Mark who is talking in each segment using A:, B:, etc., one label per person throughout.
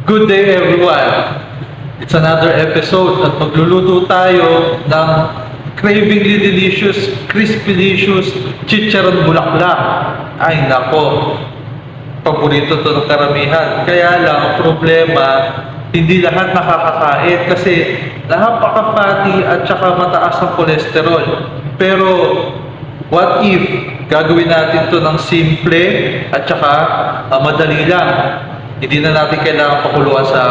A: Good day everyone! It's another episode at magluluto tayo ng cravingly delicious, crispy-licious chicharon bulaklak. Ay nako, paborito to ng karamihan. Kaya lang, ang problema, hindi lahat nakakakain kasi napaka-fatty at saka mataas ang kolesterol. Pero what if gagawin natin to ng simple at saka madali lang? Hindi na natin kailangan pakuluan sa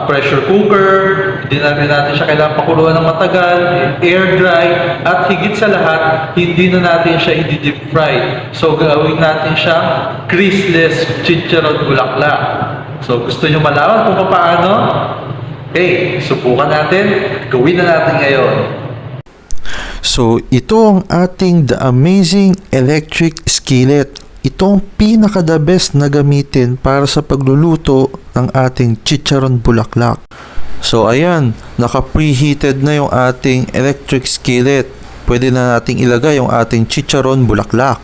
A: pressure cooker, hindi na natin siya kailangan pakuluan ng matagal, air dry, at higit sa lahat, hindi na natin siya i-deep fry. So gawin natin siya greaseless chicharon bulaklak. So gusto nyo malaman kung paano? Okay, subukan natin, gawin na natin ngayon.
B: So, ito ang ating The Amazing Electric Skillet. Ito ang pinaka-the best na gamitin para sa pagluluto ng ating chicharon bulaklak. So, ayan, naka-preheated na yung ating electric skillet. Pwede na nating ilagay yung ating chicharon bulaklak.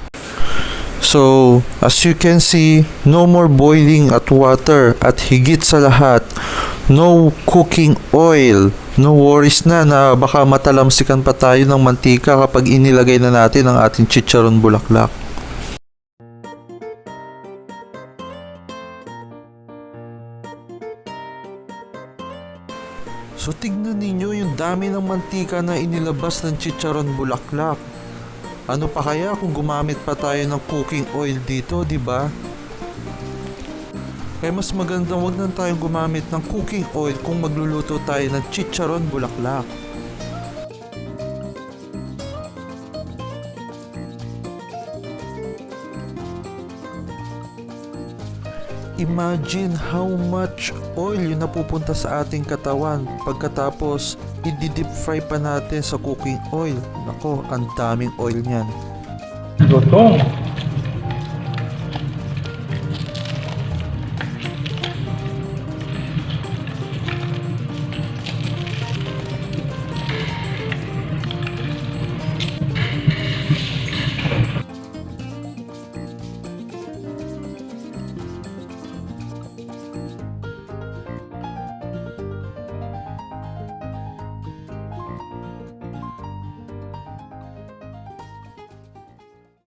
B: So, as you can see, no more boiling at water at higit sa lahat, no cooking oil. No worries na baka matalamsikan pa tayo ng mantika kapag inilagay na natin ang ating chicharon bulaklak. So tignan ninyo yung dami ng mantika na inilabas ng chicharon bulaklak. Ano pa kaya kung gumamit pa tayo ng cooking oil dito, di ba? Kaya mas magandang wag na tayong gumamit ng cooking oil kung magluluto tayo ng chicharon bulaklak. Imagine how much oil yung napupunta sa ating katawan pagkatapos i-deep fry pa natin sa cooking oil. Nako, ang daming oil niyan.
A: Lutong!